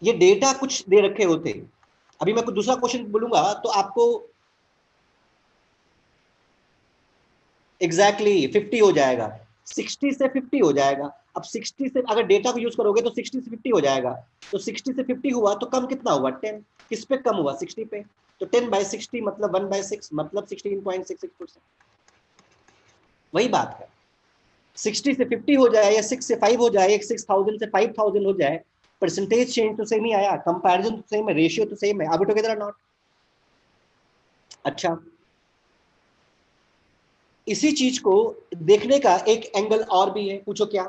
ये डेटा कुछ दे रखे होते, अभी मैं कुछ दूसरा क्वेश्चन बोलूंगा तो आपको एग्जैक्टली 50 हो जाएगा, 60 से 50 हो जाएगा। अब 60 से अगर डेटा को यूज करोगे तो 60 से 50 हो जाएगा, तो 60 से 50 हुआ तो कम कितना हुआ 10, किस पे कम हुआ 60 पे, तो 10/60 मतलब 1/6 मतलब 16.66%। वही बात है, 60 से 50 हो जाए या 6 से 5 हो जाए, 6000 से 5000 हो जाए, परसेंटेज चेंज तो सेम ही आया, कंपैरिजन तो सेम है, रेशियो तो सेम है। अब टुगेदर नॉट। अच्छा, इसी चीज को देखने का एक एंगल और भी है, पूछो क्या,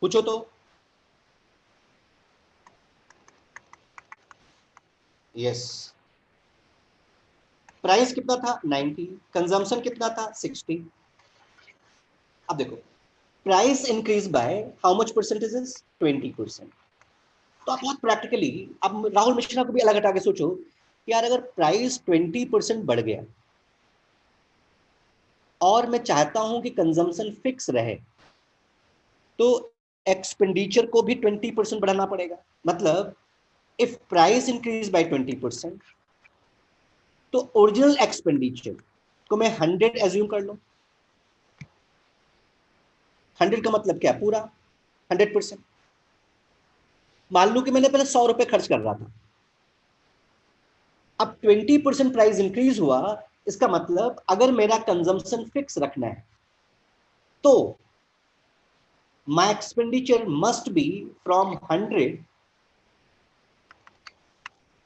पूछो तो। यस, प्राइस कितना था 90, कंजम्पशन कितना था 60। अब देखो, price increase by how much percentages 20%। तो आप बहुत प्रैक्टिकली, अब राहुल मिश्रा को भी अलग हटा के सोचो, यार अगर प्राइस 20% बढ़ गया और मैं चाहता हूं कि कंजम्पशन फिक्स रहे, तो एक्सपेंडिचर को भी 20% बढ़ाना पड़ेगा। मतलब इफ प्राइस इंक्रीज बाय 20%, तो ओरिजिनल एक्सपेंडिचर को मैं 100 एज्यूम कर लो। 100 का मतलब क्या, पूरा 100%। मान लो कि मैंने पहले 100 रुपए खर्च कर रहा था, अब 20% प्राइस इंक्रीज हुआ, इसका मतलब अगर मेरा कंजम्पशन फिक्स रखना है तो my expenditure must be from 100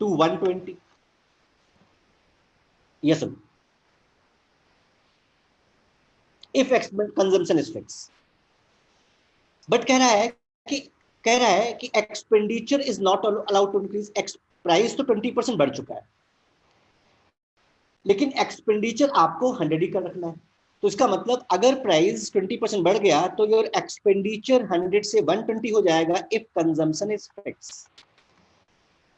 to 120। Yes, if consumption is fix. But कि कह रहा है कि expenditure is not allowed to increase. Price तो 20% बढ़ चुका है, लेकिन एक्सपेंडिचर आपको 100 ही कर रखना है। तो इसका मतलब अगर प्राइस 20% बढ़ गया तो योर एक्सपेंडिचर 100 से 120 हो जाएगा if consumption is fix.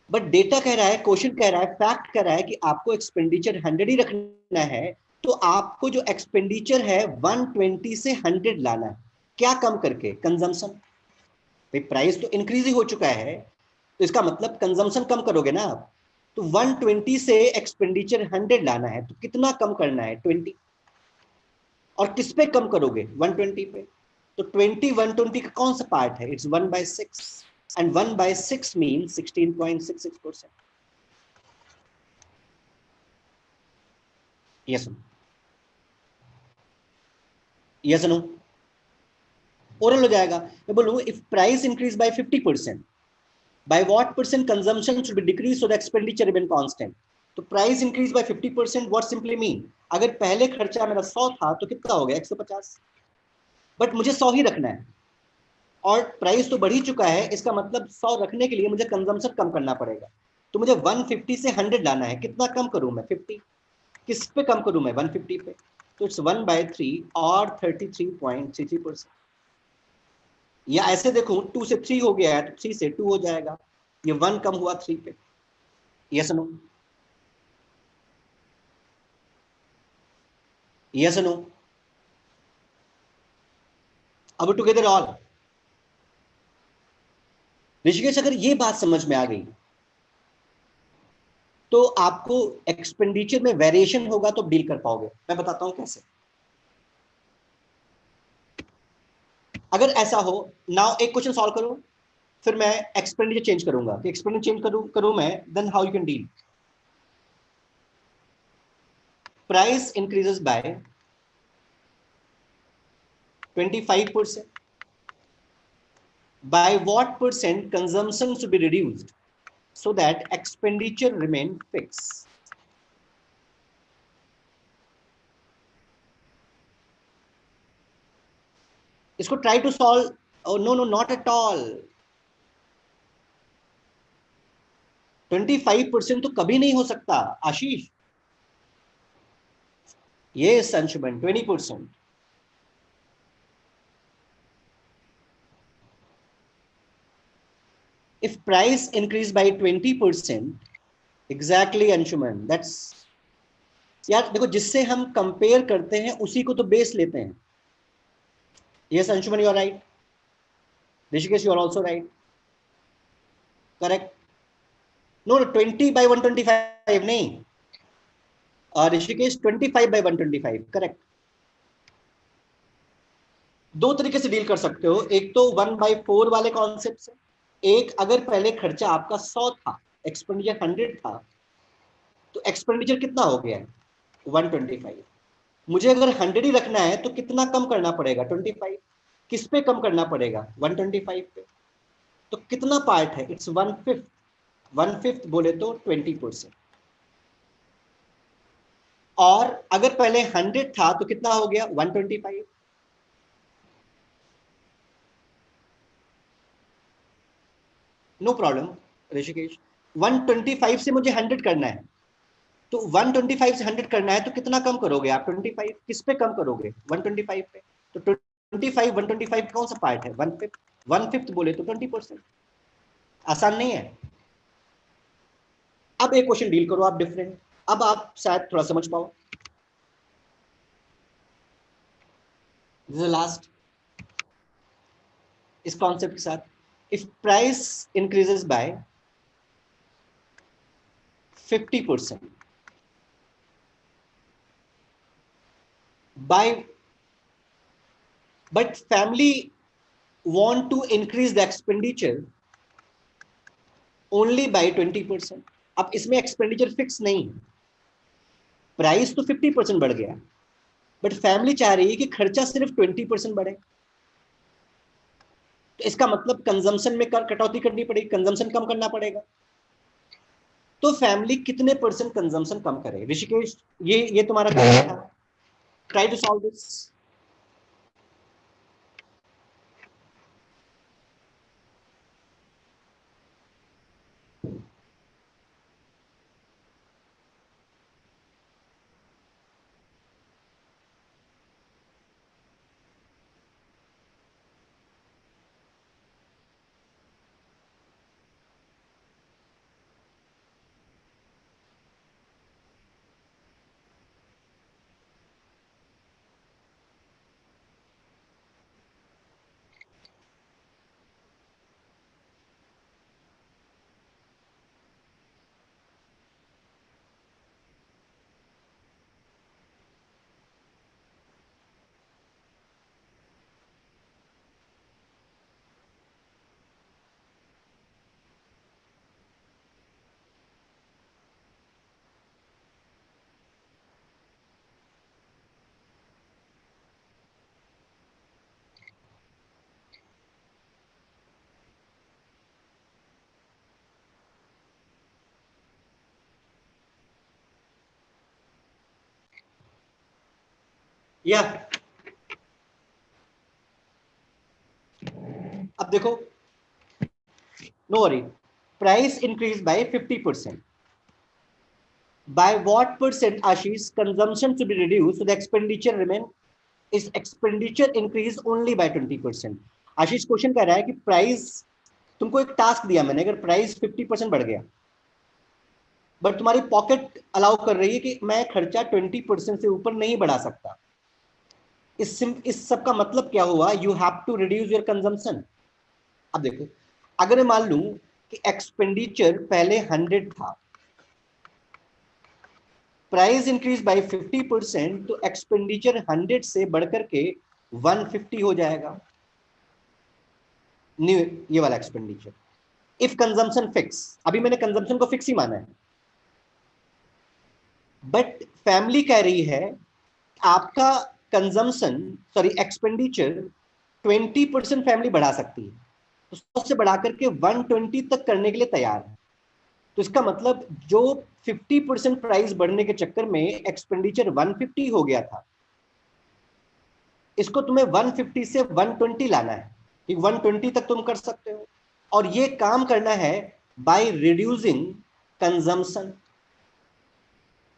But data कह रहा है, क्वेश्चन कह रहा है, फैक्ट कह रहा है कि आपको एक्सपेंडिचर 100 ही रखना है, तो आपको जो एक्सपेंडिचर है 120 से 100 लाना है। क्या कम करके, कंजम्पशन। भाई प्राइस तो इंक्रीज ही हो चुका है, तो इसका मतलब कंजम्पशन कम करोगे ना आप, तो 120 से एक्सपेंडिचर 100 लाना है, तो कितना कम करना है 20। और किस पे कम करोगे 120 पे, तो 20 120 का कौन सा पार्ट है, it's 1/6, and 1/6 mean 16.66%। Yes, yes no, oral हो जाएगा। मैं बोलूँ if price increase by 50%, by what percent consumption should be decreased so the expenditure remain constant। तो price increase by 50%, what simply mean, अगर पहले खर्चा मेरा 100 था तो कितना हो गया 150, बट मुझे 100 ही रखना है, और प्राइस तो बढ़ ही चुका है, इसका मतलब 100 रखने के लिए मुझे कंजम्पशन कम करना पड़ेगा। तो मुझे 150 से 100 लाना है, कितना कम करूं मैं 50, किस पे कम करूं मैं 150 पे, तो इट्स 1/3 और 33.33%। या ऐसे देखो 2 से 3 हो गया है तो 3 से 2 हो जाएगा, ये 1 कम हुआ 3 पे। Yes no, yes no. अब टुगेदर ऑल, ऋषिकेश, अगर ये बात समझ में आ गई तो आपको एक्सपेंडिचर में वेरिएशन होगा तो डील कर पाओगे। मैं बताता हूं कैसे। अगर ऐसा हो, नाउ एक क्वेश्चन सॉल्व करो, फिर मैं एक्सपेंडिचर चेंज करूंगा कि एक्सपेंडिचर चेंज करूं मैं, then how you can deal. Price increases by 25%. By what percent consumption should be reduced so that expenditure remain fixed? इसको try to solve. Oh no, not at all. 25% तो कभी नहीं हो सकता आशीष। Yes, Anshuman, 20%. If price increase by 20%, exactly Anshuman, that's, यार देखो, जिससे हम कंपेयर करते हैं उसी को तो बेस लेते हैं। Yes, Anshuman, you are right. Rishikesh, you are also right. Correct. No, 20 by 125 नहीं, ऋषिकेश 25 by 125, करेक्ट। दो तरीके से डील कर सकते हो, एक तो 1/4 वाले कॉन्सेप्ट से, एक अगर पहले खर्चा आपका 100 था, एक्सपेंडिचर 100 था, तो एक्सपेंडिचर कितना हो गया है 125। मुझे अगर 100 ही रखना है तो कितना कम करना पड़ेगा 25। किस पे कम करना पड़ेगा 125 पे। तो कितना पार्ट है, इट्स 1/5। 1/5 बोले तो 20%। और अगर पहले 100 था तो कितना हो गया 125। नो प्रॉब्लम ऋषिकेश, 125 से मुझे 100 करना है, तो 125 से 100 करना है तो कितना कम करोगे आप 25, किस पे कम करोगे 125 पे। तो 25 125 कौन सा पार्ट है 1/5। 1/5 बोले तो 20%। आसान नहीं है। अब एक क्वेश्चन डील करो आप डिफरेंट, अब आप शायद थोड़ा समझ पाओ। दिस इज लास्ट इस कॉन्सेप्ट के साथ। If price increases bye 50% by, but family want to increase the expenditure only by 20%। अब इसमें एक्सपेंडिचर फिक्स नहीं, प्राइस तो 50% बढ़ गया, बट फैमिली चाह रही है कि खर्चा सिर्फ 20% बढ़े। तो इसका मतलब कंजम्पशन में कटौती करनी पड़ेगी, कंजम्पशन कम करना पड़ेगा। तो फैमिली कितने परसेंट कंजम्पशन कम करे ऋषिकेश, ये तुम्हारा क्वेश्चन था। Try to solve this. या अब देखो, no worry, price increase by 50%, by what percent Ashish consumption to be reduced so the expenditure remain, is expenditure increase only by 20%। Ashish question कह रहा है कि प्राइस, तुमको एक टास्क दिया मैंने, अगर प्राइस 50% बढ़ गया बट तुम्हारी पॉकेट अलाउ कर रही है कि मैं खर्चा 20% से ऊपर नहीं बढ़ा सकता, इस सब का मतलब क्या हुआ, you have to reduce your consumption. अब देखो, अगर मैं मान लूं कि एक्सपेंडिचर पहले 100 था, प्राइस इंक्रीज बाय 50%, तो एक्सपेंडिचर 100 से बढ़कर के 150 हो जाएगा, न्यू ये वाला एक्सपेंडिचर। इफ कंजम्पशन फिक्स, अभी मैंने कंजम्पशन को फिक्स ही माना है, बट फैमिली कह रही है आपका कंजम्पशन सॉरी एक्सपेंडिचर 20% फैमिली बढ़ा सकती है, तो 100 से बढ़ा करके 120 तक करने के लिए तैयार है। तो इसका मतलब जो 50% प्राइस बढ़ने के चक्कर में एक्सपेंडिचर 150 हो गया था, इसको तुम्हें 150 से 120 लाना है कि 120 तक तुम कर सकते हो। और ये काम करना है by reducing consumption,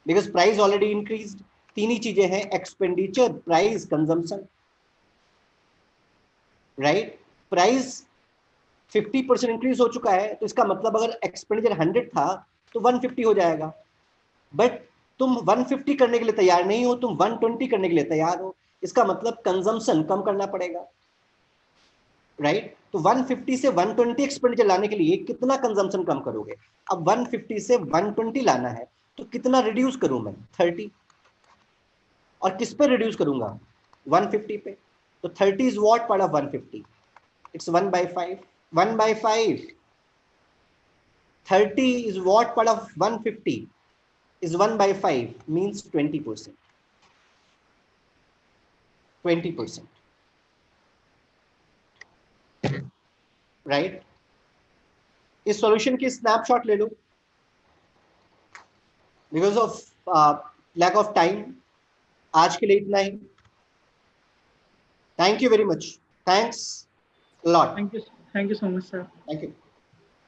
because price already increased. तीन ही चीजें हैं, expenditure, price, consumption, right. Price 50% increase हो चुका है, तो इसका मतलब अगर एक्सपेंडिचर 100 था तो 150 हो जाएगा, बट तुम 150 करने के लिए तैयार नहीं हो, तुम 120 करने के लिए तैयार हो, इसका मतलब कंजम्पशन कम करना पड़ेगा, राइट। तो 150 से 120 एक्सपेंडिचर लाने के लिए कितना कंजम्पशन कम करोगे? अब 150 से 120 लाना है तो कितना रिड्यूस करूं मैं? 30। और किस पे रिड्यूस करूंगा? 150 पे। तो 30 is what part of 150? It's 1/5। 1/5। 30 is what part of 150 is 1/5, means 20%. 20%, right? इस सॉल्यूशन की स्नैपशॉट ले लो, because of lack of time आज के लिए इतना ही। Thank you very much, thanks lot, Thank you so much, sir. Thank you.